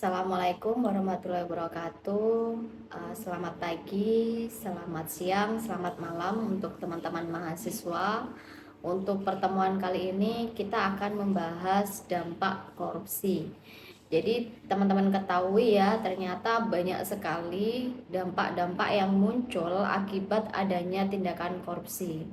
Assalamualaikum warahmatullahi wabarakatuh. Selamat pagi, selamat siang, selamat malam untuk teman-teman mahasiswa. Untuk pertemuan kali ini kita akan membahas dampak korupsi. Jadi teman-teman ketahui ya, ternyata banyak sekali dampak-dampak yang muncul akibat adanya tindakan korupsi.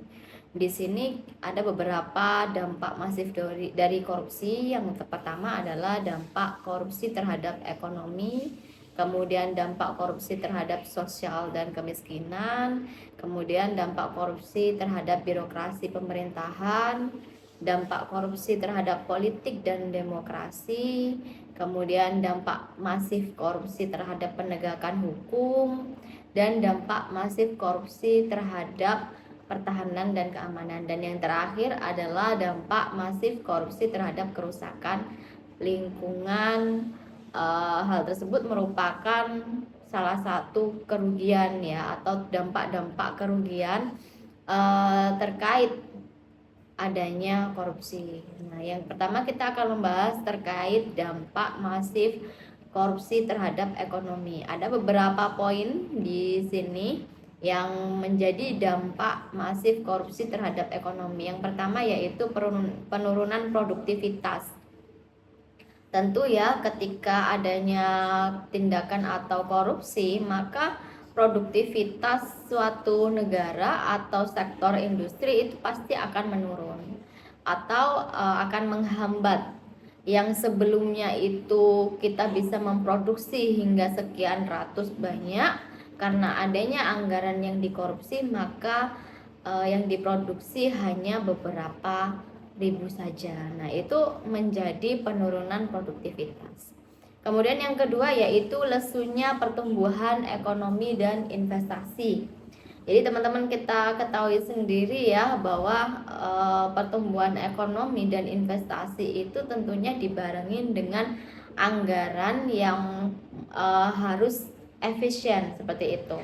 Di sini ada beberapa dampak masif dari korupsi. Yang pertama adalah dampak korupsi terhadap ekonomi, kemudian dampak korupsi terhadap sosial dan kemiskinan, kemudian dampak korupsi terhadap birokrasi pemerintahan, dampak korupsi terhadap politik dan demokrasi, kemudian dampak masif korupsi terhadap penegakan hukum, dan dampak masif korupsi terhadap pertahanan dan keamanan. Dan yang terakhir adalah dampak masif korupsi terhadap kerusakan lingkungan. Hal tersebut merupakan salah satu kerugian ya, atau dampak-dampak kerugian terkait adanya korupsi. Nah, yang pertama kita akan membahas terkait dampak masif korupsi terhadap ekonomi. Ada beberapa poin di sini yang menjadi dampak masif korupsi terhadap ekonomi. Yang pertama yaitu penurunan produktivitas. Tentu ya, ketika adanya tindakan atau korupsi, maka produktivitas suatu negara atau sektor industri itu pasti akan menurun atau akan menghambat. Yang sebelumnya itu kita bisa memproduksi hingga sekian ratus banyak, karena adanya anggaran yang dikorupsi, maka yang diproduksi hanya beberapa ribu saja. Nah, itu menjadi penurunan produktivitas. Kemudian yang kedua yaitu lesunya pertumbuhan ekonomi dan investasi. Jadi teman-teman kita ketahui sendiri ya bahwa pertumbuhan ekonomi dan investasi itu tentunya dibarengin dengan anggaran yang harus efisien seperti itu.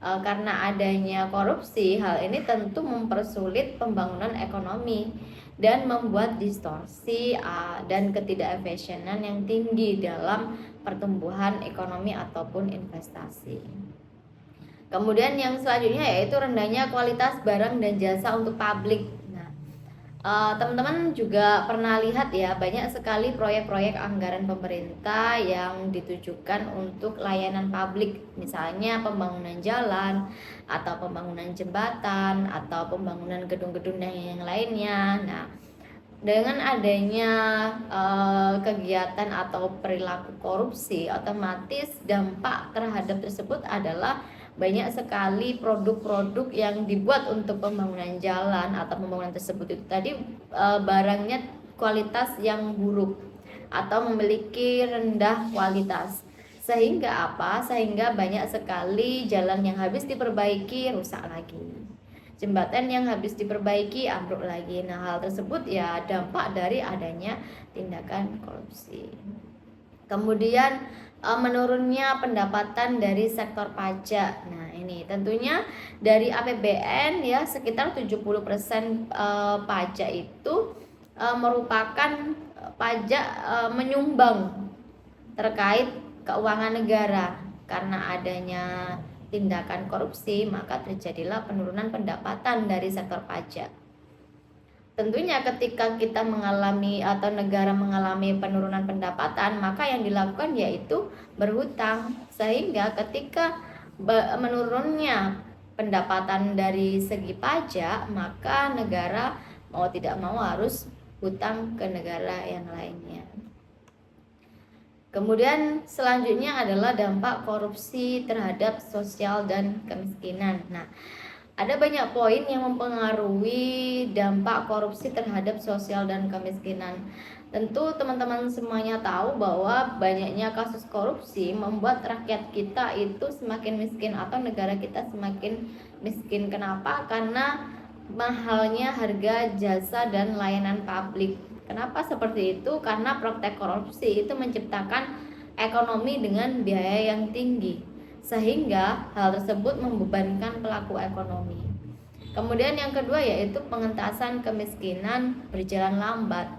Karena adanya korupsi, hal ini tentu mempersulit pembangunan ekonomi dan membuat distorsi dan ketidakefisienan yang tinggi dalam pertumbuhan ekonomi ataupun investasi. Kemudian yang selanjutnya yaitu rendahnya kualitas barang dan jasa untuk publik. Nah, teman-teman juga pernah lihat ya, banyak sekali proyek-proyek anggaran pemerintah yang ditujukan untuk layanan publik, misalnya pembangunan jalan atau pembangunan jembatan atau pembangunan gedung-gedung yang lainnya. Nah, dengan adanya kegiatan atau perilaku korupsi, otomatis dampak terhadap tersebut adalah banyak sekali produk-produk yang dibuat untuk pembangunan jalan atau pembangunan tersebut itu tadi barangnya kualitas yang buruk atau memiliki rendah kualitas, sehingga apa? Sehingga banyak sekali jalan yang habis diperbaiki rusak lagi, jembatan yang habis diperbaiki ambruk lagi. Nah, hal tersebut ya dampak dari adanya tindakan korupsi. Kemudian menurunnya pendapatan dari sektor pajak. Nah, ini tentunya dari APBN ya, sekitar 70% pajak itu merupakan pajak menyumbang terkait keuangan negara. Karena adanya tindakan korupsi, maka terjadilah penurunan pendapatan dari sektor pajak. Tentunya ketika kita mengalami atau negara mengalami penurunan pendapatan, maka yang dilakukan yaitu berhutang, sehingga ketika menurunnya pendapatan dari segi pajak, maka negara mau tidak mau harus hutang ke negara yang lainnya. Kemudian selanjutnya adalah dampak korupsi terhadap sosial dan kemiskinan. Nah, ada banyak poin yang mempengaruhi dampak korupsi terhadap sosial dan kemiskinan. Tentu teman-teman semuanya tahu bahwa banyaknya kasus korupsi membuat rakyat kita itu semakin miskin atau negara kita semakin miskin. Kenapa? Karena mahalnya harga jasa dan layanan publik. Kenapa seperti itu? Karena praktek korupsi itu menciptakan ekonomi dengan biaya yang tinggi, sehingga hal tersebut membebankan pelaku ekonomi. Kemudian yang kedua yaitu pengentasan kemiskinan berjalan lambat.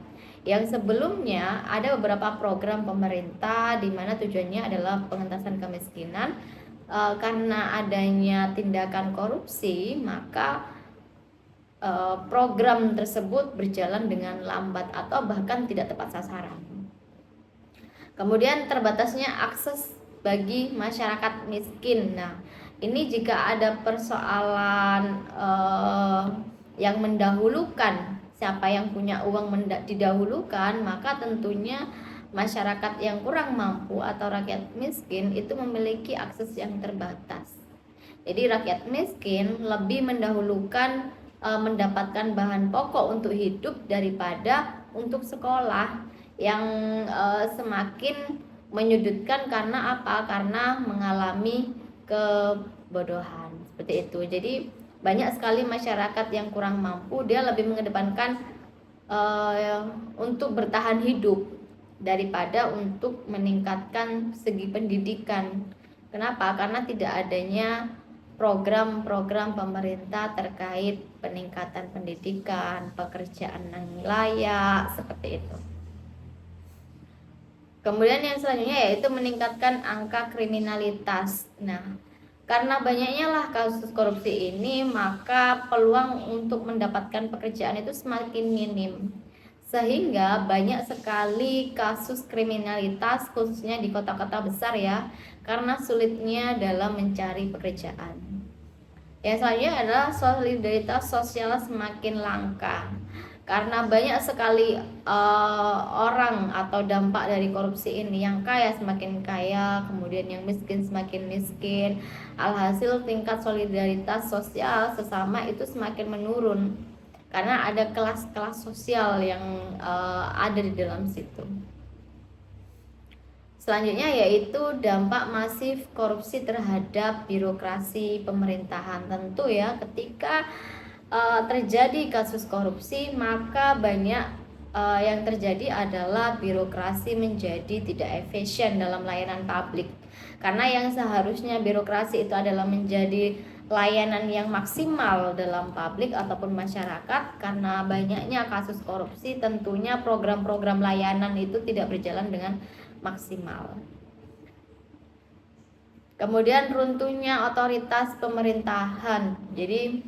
Yang sebelumnya ada beberapa program pemerintah di mana tujuannya adalah pengentasan kemiskinan. Karena adanya tindakan korupsi, maka program tersebut berjalan dengan lambat atau bahkan tidak tepat sasaran. Kemudian terbatasnya akses bagi masyarakat miskin. Nah, ini jika ada persoalan yang mendahulukan, siapa yang punya uang didahulukan, maka tentunya masyarakat yang kurang mampu atau rakyat miskin itu memiliki akses yang terbatas. Jadi rakyat miskin lebih mendahulukan mendapatkan bahan pokok untuk hidup daripada untuk sekolah, yang semakin menyudutkan. Karena apa? Karena mengalami kebodohan seperti itu. Jadi banyak sekali masyarakat yang kurang mampu, dia lebih mengedepankan untuk bertahan hidup daripada untuk meningkatkan segi pendidikan. Kenapa? Karena tidak adanya program-program pemerintah terkait peningkatan pendidikan, pekerjaan yang layak, seperti itu. Kemudian yang selanjutnya yaitu meningkatkan angka kriminalitas. Nah, karena banyaknya lah kasus korupsi ini, maka peluang untuk mendapatkan pekerjaan itu semakin minim. Sehingga banyak sekali kasus kriminalitas khususnya di kota-kota besar ya, karena sulitnya dalam mencari pekerjaan. Yang selanjutnya adalah solidaritas sosial semakin langka. Karena banyak sekali orang atau dampak dari korupsi ini, yang kaya semakin kaya, kemudian yang miskin semakin miskin. Alhasil tingkat solidaritas sosial sesama itu semakin menurun karena ada kelas-kelas sosial yang ada di dalam situ. Selanjutnya yaitu dampak masif korupsi terhadap birokrasi pemerintahan. Tentu ya, ketika terjadi kasus korupsi, maka banyak yang terjadi adalah birokrasi menjadi tidak efisien dalam layanan publik. Karena yang seharusnya birokrasi itu adalah menjadi layanan yang maksimal dalam publik ataupun masyarakat, karena banyaknya kasus korupsi, tentunya program-program layanan itu tidak berjalan dengan maksimal. Kemudian runtuhnya otoritas pemerintahan. Jadi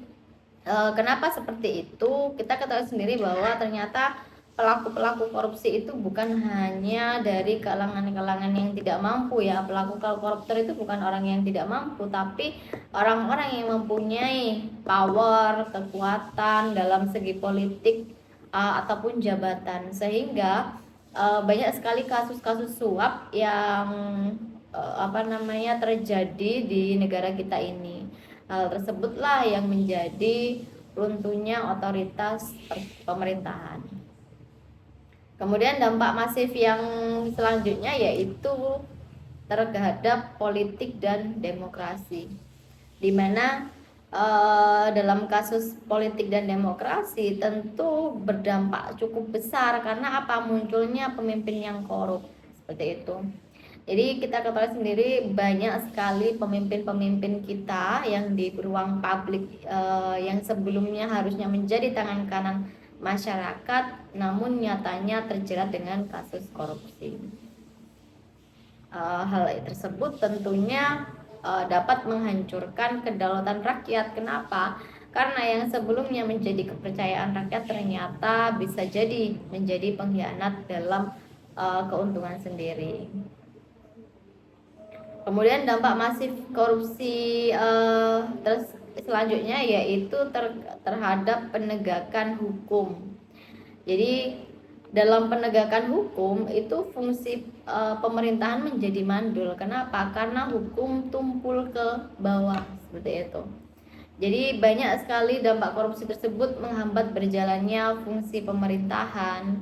kenapa seperti itu? Kita ketahui sendiri bahwa ternyata pelaku-pelaku korupsi itu bukan hanya dari kalangan-kalangan yang tidak mampu ya. Pelaku koruptor itu bukan orang yang tidak mampu, tapi orang-orang yang mempunyai power, kekuatan dalam segi politik ataupun jabatan. Sehingga banyak sekali kasus-kasus suap yang terjadi di negara kita ini. Hal tersebutlah yang menjadi runtuhnya otoritas pemerintahan. Kemudian dampak masif yang selanjutnya yaitu terhadap politik dan demokrasi, di mana dalam kasus politik dan demokrasi tentu berdampak cukup besar. Karena apa? Munculnya pemimpin yang korup, seperti itu. Jadi kita ketahui sendiri banyak sekali pemimpin-pemimpin kita yang di ruang publik yang sebelumnya harusnya menjadi tangan kanan masyarakat, namun nyatanya terjerat dengan kasus korupsi. Hal tersebut tentunya dapat menghancurkan kedaulatan rakyat. Kenapa? Karena yang sebelumnya menjadi kepercayaan rakyat ternyata bisa jadi menjadi pengkhianat dalam keuntungan sendiri. Kemudian dampak masif korupsi selanjutnya yaitu terhadap penegakan hukum. Jadi dalam penegakan hukum itu fungsi pemerintahan menjadi mandul. Kenapa? Karena hukum tumpul ke bawah, seperti itu. Jadi banyak sekali dampak korupsi tersebut menghambat berjalannya fungsi pemerintahan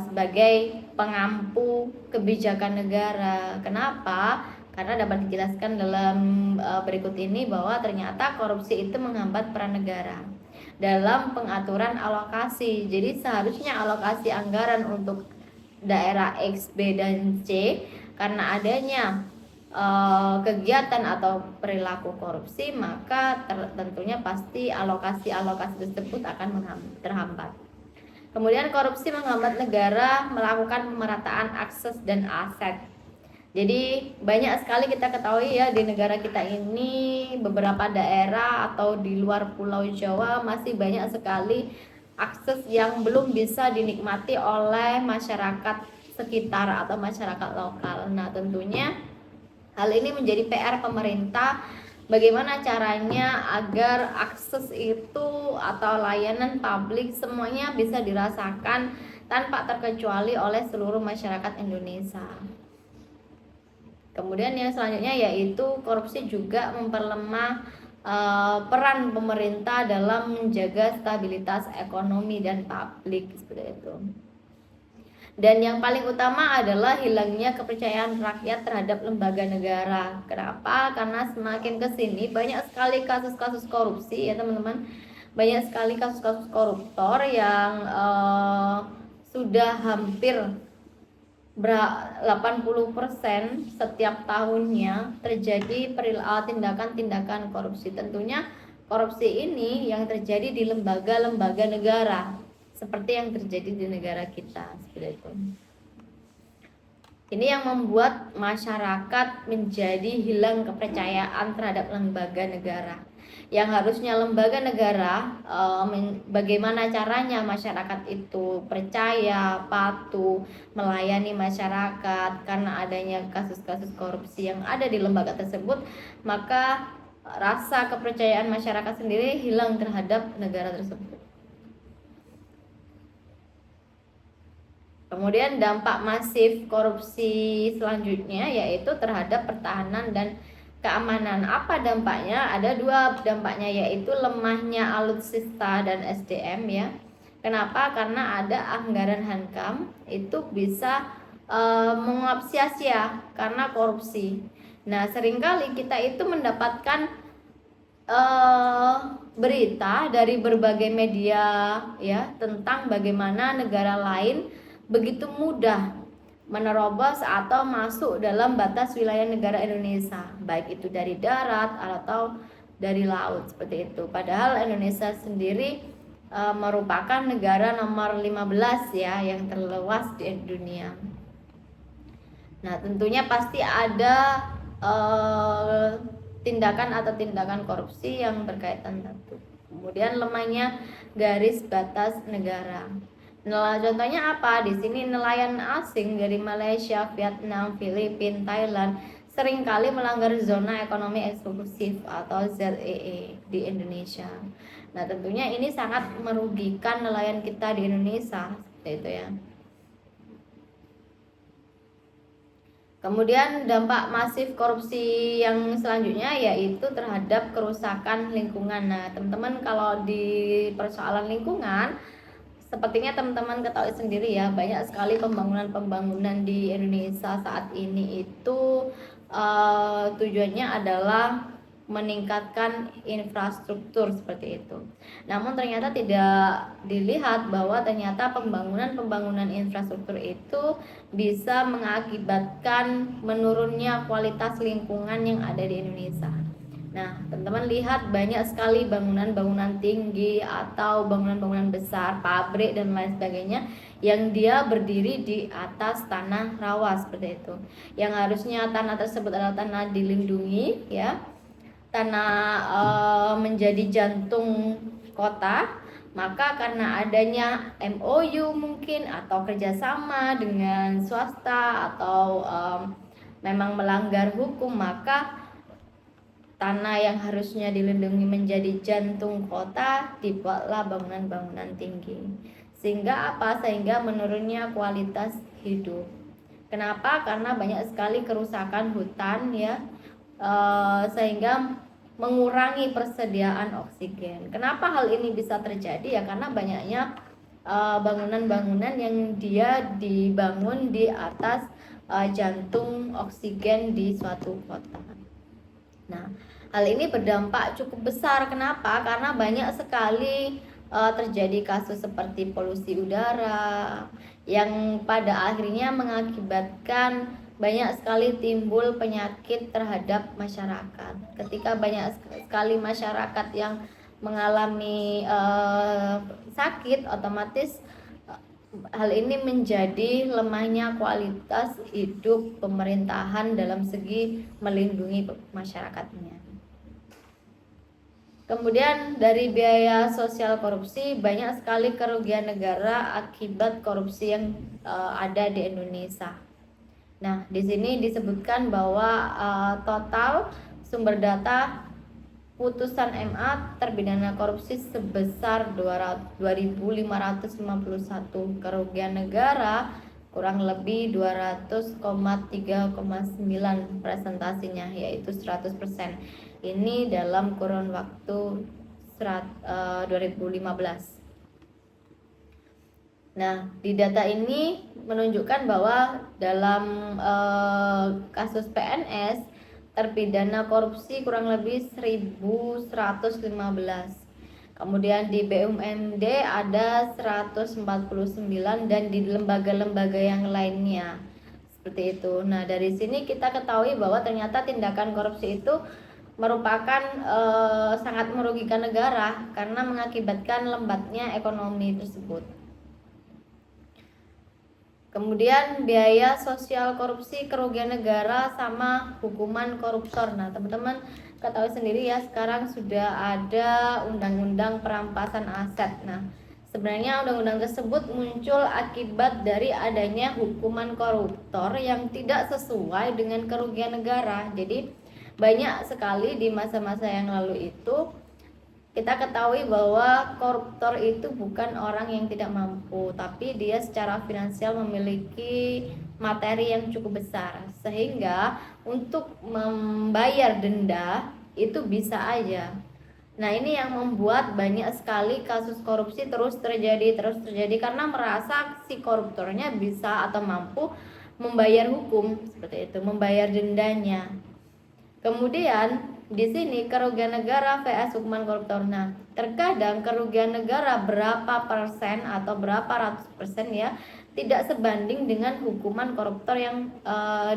sebagai pengampu kebijakan negara. Kenapa? Karena dapat dijelaskan dalam berikut ini bahwa ternyata korupsi itu menghambat peran negara dalam pengaturan alokasi. Jadi seharusnya alokasi anggaran untuk daerah X, B, dan C, karena adanya kegiatan atau perilaku korupsi, maka tentunya pasti alokasi tersebut akan terhambat. Kemudian korupsi menghambat negara melakukan pemerataan akses dan aset. Jadi banyak sekali kita ketahui ya, di negara kita ini beberapa daerah atau di luar Pulau Jawa masih banyak sekali akses yang belum bisa dinikmati oleh masyarakat sekitar atau masyarakat lokal. Nah, tentunya hal ini menjadi PR pemerintah, bagaimana caranya agar akses itu atau layanan publik semuanya bisa dirasakan tanpa terkecuali oleh seluruh masyarakat Indonesia. Kemudian yang selanjutnya yaitu korupsi juga memperlemah peran pemerintah dalam menjaga stabilitas ekonomi dan publik, seperti itu. Dan yang paling utama adalah hilangnya kepercayaan rakyat terhadap lembaga negara. Kenapa? Karena semakin kesini banyak sekali kasus-kasus korupsi ya teman-teman. Banyak sekali kasus-kasus koruptor yang sudah hampir 80% setiap tahunnya terjadi tindakan-tindakan korupsi. Tentunya korupsi ini yang terjadi di lembaga-lembaga negara seperti yang terjadi di negara kita, seperti itu. Ini yang membuat masyarakat menjadi hilang kepercayaan terhadap lembaga negara. Yang harusnya lembaga negara, bagaimana caranya masyarakat itu percaya, patuh, melayani masyarakat karena adanya kasus-kasus korupsi yang ada di lembaga tersebut, maka rasa kepercayaan masyarakat sendiri hilang terhadap negara tersebut. Kemudian dampak masif korupsi selanjutnya yaitu terhadap pertahanan dan keamanan. Apa dampaknya? Ada dua dampaknya, yaitu lemahnya alutsista dan SDM ya. Kenapa? Karena ada anggaran Hankam itu bisa menguap sia-sia karena korupsi. Nah, seringkali kita itu mendapatkan berita dari berbagai media ya tentang bagaimana negara lain begitu mudah menerobos atau masuk dalam batas wilayah negara Indonesia, baik itu dari darat atau dari laut, seperti itu. Padahal Indonesia sendiri merupakan negara nomor 15 ya yang terluas di dunia. Nah, tentunya pasti ada tindakan atau tindakan korupsi yang berkaitan dengan. Kemudian lemahnya garis batas negara. Nah, contohnya apa? Di sini nelayan asing dari Malaysia, Vietnam, Filipina, Thailand seringkali melanggar zona ekonomi eksklusif atau ZEE di Indonesia. Nah, tentunya ini sangat merugikan nelayan kita di Indonesia, seperti itu ya. Kemudian dampak masif korupsi yang selanjutnya yaitu terhadap kerusakan lingkungan. Nah, teman-teman kalau di persoalan lingkungan, sepertinya teman-teman ketahui sendiri ya, banyak sekali pembangunan-pembangunan di Indonesia saat ini itu tujuannya adalah meningkatkan infrastruktur, seperti itu. Namun ternyata tidak dilihat bahwa ternyata pembangunan infrastruktur itu bisa mengakibatkan menurunnya kualitas lingkungan yang ada di Indonesia. Nah, teman-teman lihat banyak sekali bangunan-bangunan tinggi atau bangunan-bangunan besar, pabrik dan lain sebagainya yang dia berdiri di atas tanah rawa, seperti itu. Yang harusnya tanah tersebut adalah tanah dilindungi ya. Tanah menjadi jantung kota, maka karena adanya MOU mungkin atau kerjasama dengan swasta atau memang melanggar hukum, maka tanah yang harusnya dilindungi menjadi jantung kota dibuatlah bangunan-bangunan tinggi. Sehingga apa? Sehingga menurunnya kualitas hidup. Kenapa? Karena banyak sekali kerusakan hutan ya, sehingga mengurangi persediaan oksigen. Kenapa hal ini bisa terjadi ya? Karena banyaknya bangunan-bangunan yang dia dibangun di atas jantung oksigen di suatu kota. Nah, hal ini berdampak cukup besar. Kenapa? Karena banyak sekali terjadi kasus seperti polusi udara yang pada akhirnya mengakibatkan banyak sekali timbul penyakit terhadap masyarakat. Ketika banyak sekali masyarakat yang mengalami sakit, otomatis hal ini menjadi lemahnya kualitas hidup pemerintahan dalam segi melindungi masyarakatnya. Kemudian dari biaya sosial korupsi, banyak sekali kerugian negara akibat korupsi yang ada di Indonesia. Nah, di sini disebutkan bahwa total sumber data putusan MA terpidana korupsi sebesar 2.551, kerugian negara kurang lebih 200,3,9 presentasinya, yaitu 100%. Ini dalam kurun waktu 2015. Nah, di data ini menunjukkan bahwa dalam kasus PNS terpidana korupsi kurang lebih 1.115. Kemudian di BUMD ada 149 dan di lembaga-lembaga yang lainnya. Seperti itu. Nah, dari sini kita ketahui bahwa ternyata tindakan korupsi itu merupakan sangat merugikan negara karena mengakibatkan lambatnya ekonomi tersebut. Kemudian biaya sosial korupsi, kerugian negara, sama hukuman koruptor. Nah, teman-teman ketahui sendiri ya, sekarang sudah ada undang-undang perampasan aset. Nah, sebenarnya undang-undang tersebut muncul akibat dari adanya hukuman koruptor yang tidak sesuai dengan kerugian negara. Jadi banyak sekali di masa-masa yang lalu itu kita ketahui bahwa koruptor itu bukan orang yang tidak mampu, tapi dia secara finansial memiliki materi yang cukup besar, sehingga untuk membayar denda itu bisa aja. Nah, ini yang membuat banyak sekali kasus korupsi terus terjadi karena merasa si koruptornya bisa atau mampu membayar hukum, seperti itu, membayar dendanya. Kemudian di sini kerugian negara vs hukuman koruptor. Nah, terkadang kerugian negara berapa persen atau berapa ratus persen ya tidak sebanding dengan hukuman koruptor yang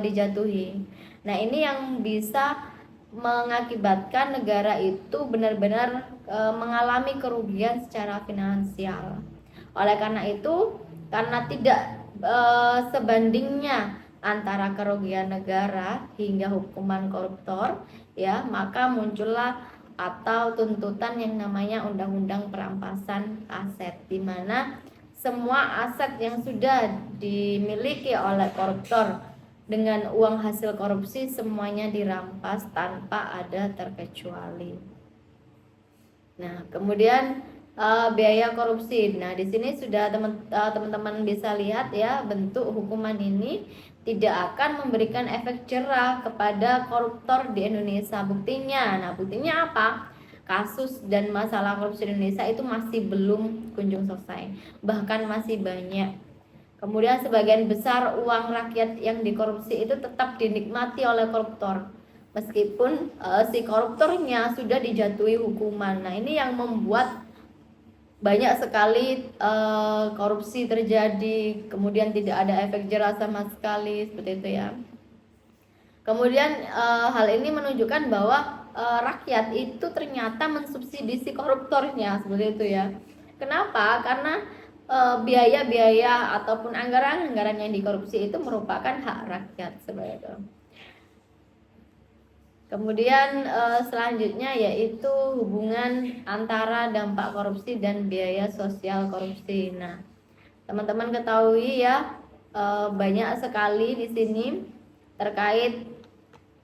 dijatuhi. Nah, ini yang bisa mengakibatkan negara itu benar-benar mengalami kerugian secara finansial. Oleh karena itu, karena tidak sebandingnya antara kerugian negara hingga hukuman koruptor, ya, maka muncullah atau tuntutan yang namanya undang-undang perampasan aset, di mana semua aset yang sudah dimiliki oleh koruptor dengan uang hasil korupsi semuanya dirampas tanpa ada terkecuali. Nah, kemudian biaya korupsi. Nah, di sini sudah teman-teman bisa lihat ya, bentuk hukuman ini tidak akan memberikan efek jerah kepada koruptor di Indonesia. Buktinya apa? Kasus dan masalah korupsi di Indonesia itu masih belum kunjung selesai, bahkan masih banyak. Kemudian sebagian besar uang rakyat yang dikorupsi itu tetap dinikmati oleh koruptor, meskipun si koruptornya sudah dijatuhi hukuman. Nah, ini yang membuat banyak sekali korupsi terjadi, kemudian tidak ada efek jerah sama sekali, seperti itu ya. Kemudian hal ini menunjukkan bahwa rakyat itu ternyata mensubsidi si koruptornya, seperti itu ya. Kenapa? Karena biaya-biaya ataupun anggaran-anggaran yang dikorupsi itu merupakan hak rakyat, seperti itu. Kemudian selanjutnya yaitu hubungan antara dampak korupsi dan biaya sosial korupsi. Nah, teman-teman ketahui ya, banyak sekali di sini terkait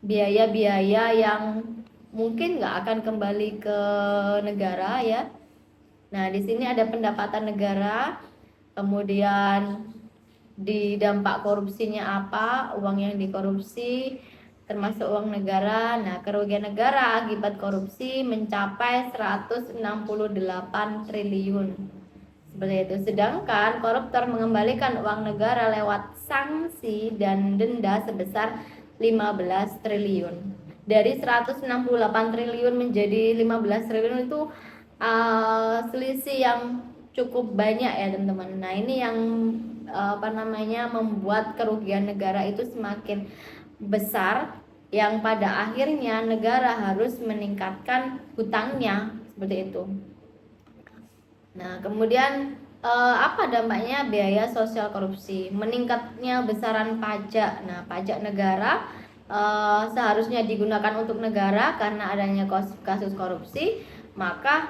biaya-biaya yang mungkin nggak akan kembali ke negara ya. Nah, di sini ada pendapatan negara, kemudian di dampak korupsinya apa, uang yang dikorupsi, termasuk uang negara. Nah, kerugian negara akibat korupsi mencapai 168 triliun. Seperti itu. Sedangkan koruptor mengembalikan uang negara lewat sanksi dan denda sebesar 15 triliun. Dari 168 triliun menjadi 15 triliun itu selisih yang cukup banyak ya, teman-teman. Nah, ini yang membuat kerugian negara itu semakin besar, yang pada akhirnya negara harus meningkatkan hutangnya, seperti itu. Nah, kemudian Apa dampaknya biaya sosial korupsi? Meningkatnya besaran pajak. Nah, pajak negara seharusnya digunakan untuk negara karena adanya kasus korupsi, maka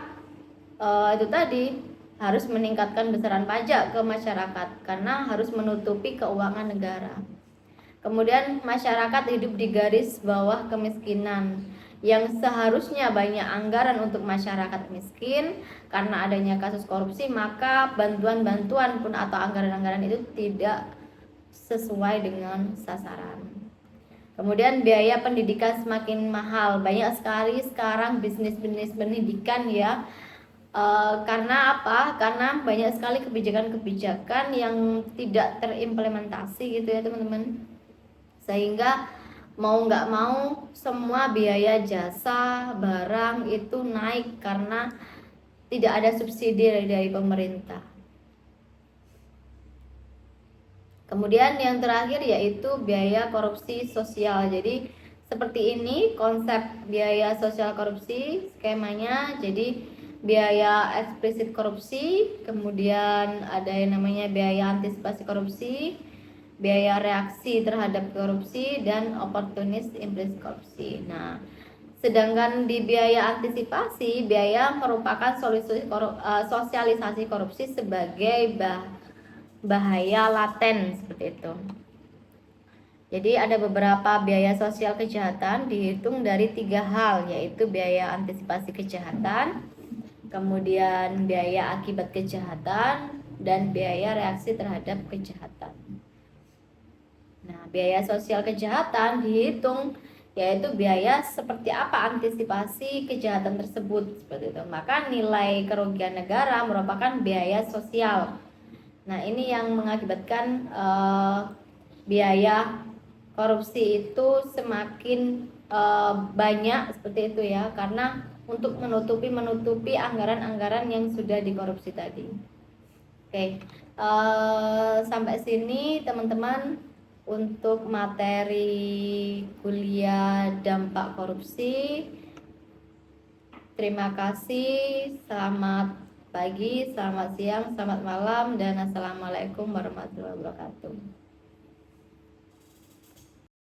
itu tadi harus meningkatkan besaran pajak ke masyarakat karena harus menutupi keuangan negara. Kemudian masyarakat hidup di garis bawah kemiskinan yang seharusnya banyak anggaran untuk masyarakat miskin karena adanya kasus korupsi, maka bantuan-bantuan pun atau anggaran-anggaran itu tidak sesuai dengan sasaran. Kemudian biaya pendidikan semakin mahal. Banyak sekali sekarang bisnis-bisnis pendidikan ya. Karena apa? Karena banyak sekali kebijakan-kebijakan yang tidak terimplementasi gitu ya teman-teman, sehingga mau nggak mau semua biaya jasa barang itu naik karena tidak ada subsidi dari pemerintah. Kemudian yang terakhir yaitu biaya korupsi sosial. Jadi seperti ini konsep biaya sosial korupsi skemanya. Jadi biaya eksplisit korupsi, kemudian ada yang namanya biaya antisipasi korupsi, biaya reaksi terhadap korupsi, dan oportunis implisit korupsi. Nah, sedangkan di biaya antisipasi, biaya merupakan sosialisasi korupsi sebagai bahaya laten seperti itu. Jadi ada beberapa biaya sosial kejahatan dihitung dari 3 hal, yaitu biaya antisipasi kejahatan, kemudian biaya akibat kejahatan, dan biaya reaksi terhadap kejahatan. Nah, biaya sosial kejahatan dihitung yaitu biaya seperti apa antisipasi kejahatan tersebut seperti itu. Maka nilai kerugian negara merupakan biaya sosial. Nah, ini yang mengakibatkan biaya korupsi itu semakin banyak seperti itu ya, karena untuk menutupi anggaran-anggaran yang sudah dikorupsi tadi. Oke, sampai sini teman-teman untuk materi kuliah dampak korupsi. Terima kasih, selamat pagi, selamat siang, selamat malam, dan assalamualaikum warahmatullahi wabarakatuh.